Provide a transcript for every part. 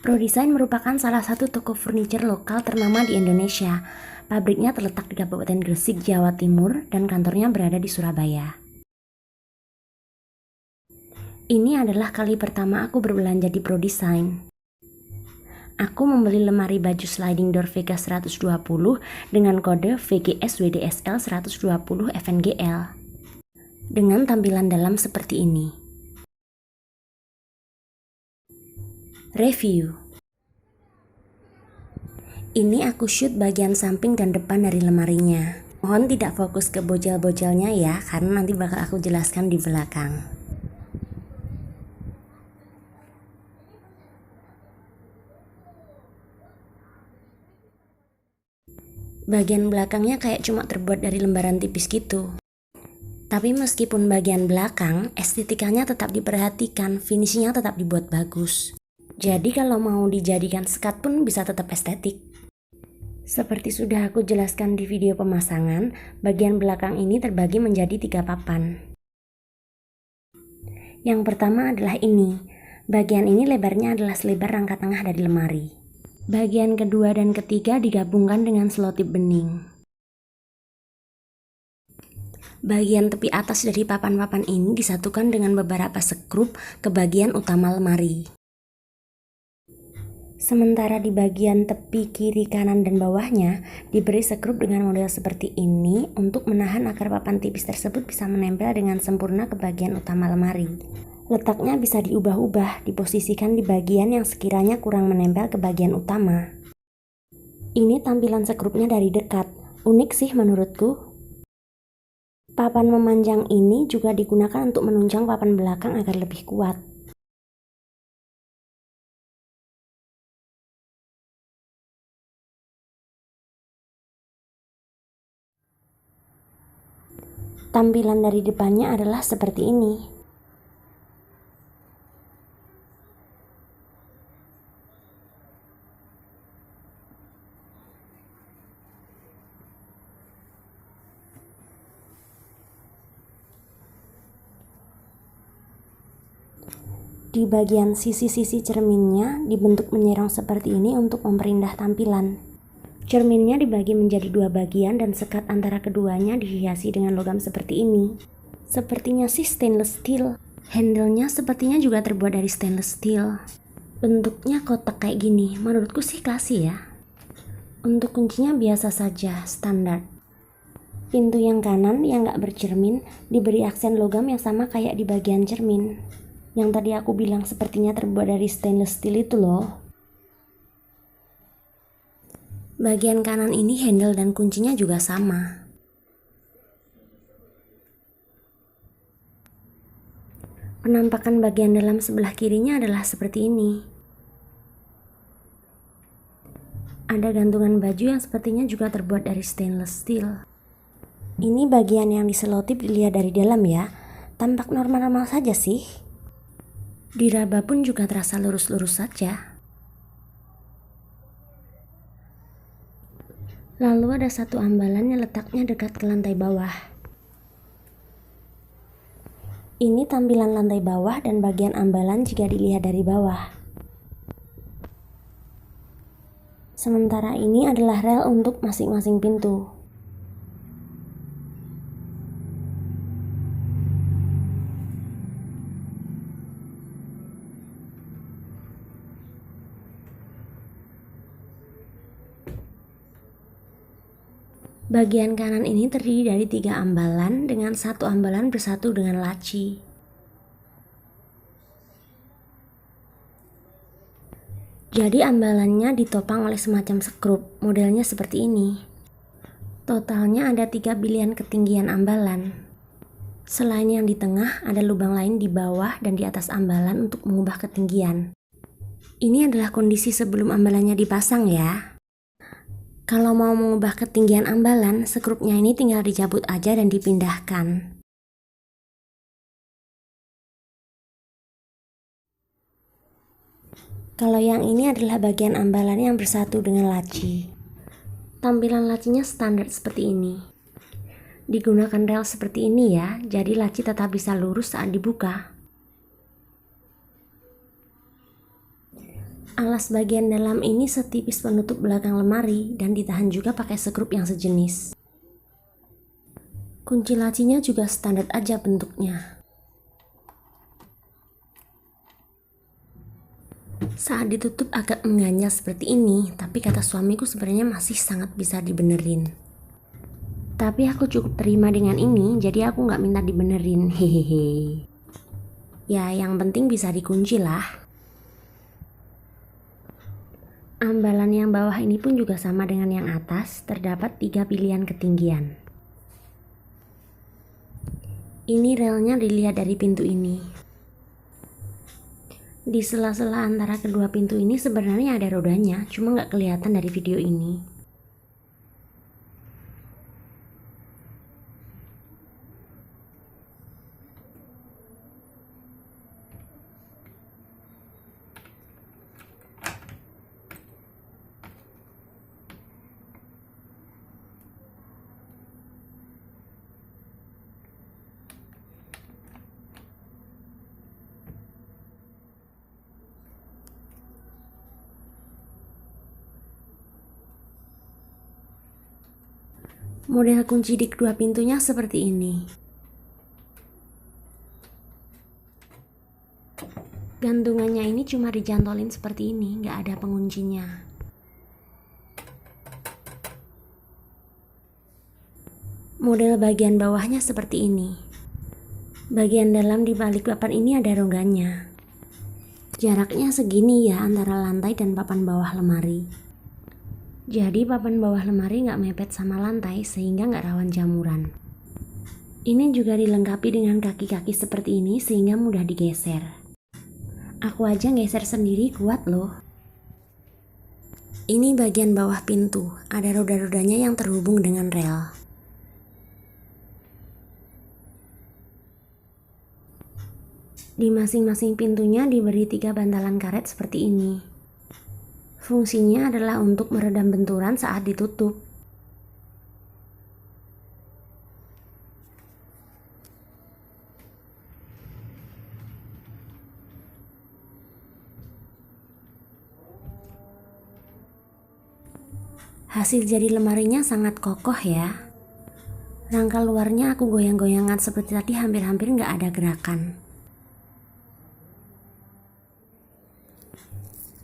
ProDesign merupakan salah satu toko furniture lokal ternama di Indonesia. Pabriknya terletak di Kabupaten Gresik, Jawa Timur, dan kantornya berada di Surabaya. Ini adalah kali pertama aku berbelanja di ProDesign. Aku membeli lemari baju sliding door Vega 120 dengan kode VGS-WDSL 120 FNGL. Dengan tampilan dalam seperti ini. Review. Ini aku shoot bagian samping dan depan dari lemarinya. Mohon tidak fokus ke bojel-bojelnya ya, karena nanti bakal aku jelaskan di belakang. Bagian belakangnya kayak cuma terbuat dari lembaran tipis gitu. Tapi meskipun bagian belakang, estetikanya tetap diperhatikan, finishingnya tetap dibuat bagus. Jadi kalau mau dijadikan sekat pun bisa tetap estetik. Seperti sudah aku jelaskan di video pemasangan, bagian belakang ini terbagi menjadi 3 papan. Yang pertama adalah ini. Bagian ini lebarnya adalah selebar rangka tengah dari lemari. Bagian kedua dan ketiga digabungkan dengan selotip bening. Bagian tepi atas dari papan-papan ini disatukan dengan beberapa sekrup ke bagian utama lemari. Sementara di bagian tepi kiri, kanan, dan bawahnya diberi sekrup dengan model seperti ini untuk menahan agar papan tipis tersebut bisa menempel dengan sempurna ke bagian utama lemari. Letaknya bisa diubah-ubah, diposisikan di bagian yang sekiranya kurang menempel ke bagian utama. Ini tampilan sekrupnya dari dekat, unik sih menurutku. Papan memanjang ini juga digunakan untuk menunjang papan belakang agar lebih kuat. Tampilan dari depannya adalah seperti ini. Di bagian sisi-sisi cerminnya dibentuk menyerong seperti ini untuk memperindah tampilan. Cerminnya dibagi menjadi 2 bagian dan sekat antara keduanya dihiasi dengan logam seperti ini. Sepertinya sih stainless steel. Handle-nya sepertinya juga terbuat dari stainless steel. Bentuknya kotak kayak gini, menurutku sih klasik ya. Untuk kuncinya biasa saja, standar. Pintu yang kanan yang gak bercermin diberi aksen logam yang sama kayak di bagian cermin. Yang tadi aku bilang sepertinya terbuat dari stainless steel itu loh. Bagian kanan ini handle dan kuncinya juga sama. Penampakan bagian dalam sebelah kirinya adalah seperti ini. Ada gantungan baju yang sepertinya juga terbuat dari stainless steel. Ini bagian yang diselotip dilihat dari dalam ya. Tampak normal-normal saja sih. Diraba pun juga terasa lurus-lurus saja. Lalu ada satu ambalan yang letaknya dekat ke lantai bawah. Ini tampilan lantai bawah dan bagian ambalan jika dilihat dari bawah. Sementara ini adalah rel untuk masing-masing pintu. Bagian kanan ini terdiri dari 3 ambalan dengan 1 ambalan bersatu dengan laci. Jadi ambalannya ditopang oleh semacam sekrup, modelnya seperti ini. Totalnya ada 3 pilihan ketinggian ambalan. Selain yang di tengah, ada lubang lain di bawah dan di atas ambalan untuk mengubah ketinggian. Ini adalah kondisi sebelum ambalannya dipasang ya. Kalau mau mengubah ketinggian ambalan, sekrupnya ini tinggal dicabut aja dan dipindahkan. Kalau yang ini adalah bagian ambalan yang bersatu dengan laci. Tampilan lacinya standar seperti ini. Digunakan rel seperti ini ya, jadi laci tetap bisa lurus saat dibuka. Alas bagian dalam ini setipis penutup belakang lemari dan ditahan juga pakai sekrup yang sejenis. Kunci lacinya juga standar aja bentuknya. Saat ditutup agak mengganjal seperti ini, tapi kata suamiku sebenarnya masih sangat bisa dibenerin. Tapi aku cukup terima dengan ini, jadi aku nggak minta dibenerin, hehehe. Ya, yang penting bisa dikunci lah. Ambalan yang bawah ini pun juga sama dengan yang atas, terdapat 3 pilihan ketinggian. Ini relnya dilihat dari pintu ini. Di sela-sela antara kedua pintu ini sebenarnya ada rodanya, cuma nggak kelihatan dari video ini. Model kunci di kedua pintunya seperti ini. Gantungannya ini cuma dijantolin seperti ini, nggak ada penguncinya. Model bagian bawahnya seperti ini. Bagian dalam di balik papan ini ada rongganya. Jaraknya segini ya antara lantai dan papan bawah lemari. Jadi papan bawah lemari nggak mepet sama lantai sehingga nggak rawan jamuran. Ini juga dilengkapi dengan kaki-kaki seperti ini sehingga mudah digeser. Aku aja geser sendiri kuat loh. Ini bagian bawah pintu, ada roda-rodanya yang terhubung dengan rel. Di masing-masing pintunya diberi 3 bantalan karet seperti ini. Fungsinya adalah untuk meredam benturan saat ditutup. Hasil jadi lemarinya sangat kokoh ya. Rangka luarnya aku goyang-goyangan seperti tadi, hampir-hampir nggak ada gerakan.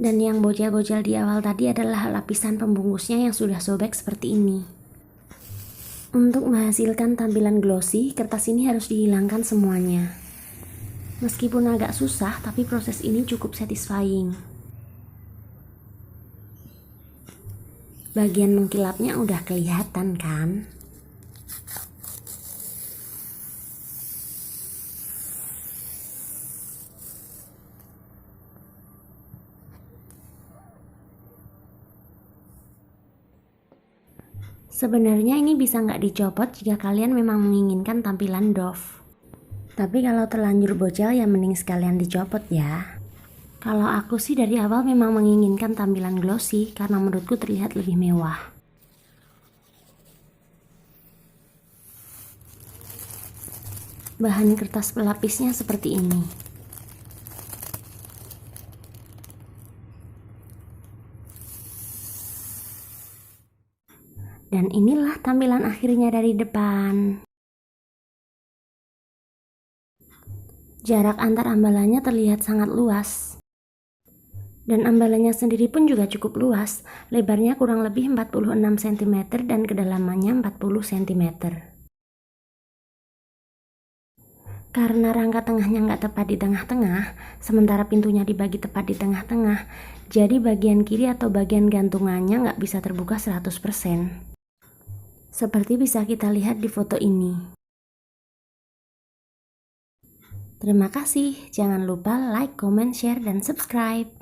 Dan yang bocel-bocel di awal tadi adalah lapisan pembungkusnya yang sudah sobek seperti ini. Untuk menghasilkan tampilan glossy, kertas ini harus dihilangkan semuanya. Meskipun agak susah, tapi proses ini cukup satisfying. Bagian mengkilapnya udah kelihatan kan? Sebenarnya ini bisa nggak dicopot jika kalian memang menginginkan tampilan doff. Tapi kalau terlanjur bocel ya mending sekalian dicopot ya. Kalau aku sih dari awal memang menginginkan tampilan glossy karena menurutku terlihat lebih mewah. Bahan kertas pelapisnya seperti ini. Dan inilah tampilan akhirnya dari depan. Jarak antar ambalannya terlihat sangat luas. Dan ambalannya sendiri pun juga cukup luas. Lebarnya kurang lebih 46 cm dan kedalamannya 40 cm. Karena rangka tengahnya nggak tepat di tengah-tengah, sementara pintunya dibagi tepat di tengah-tengah, jadi bagian kiri atau bagian gantungannya nggak bisa terbuka 100%. Seperti bisa kita lihat di foto ini. Terima kasih, jangan lupa like, comment, share, dan subscribe.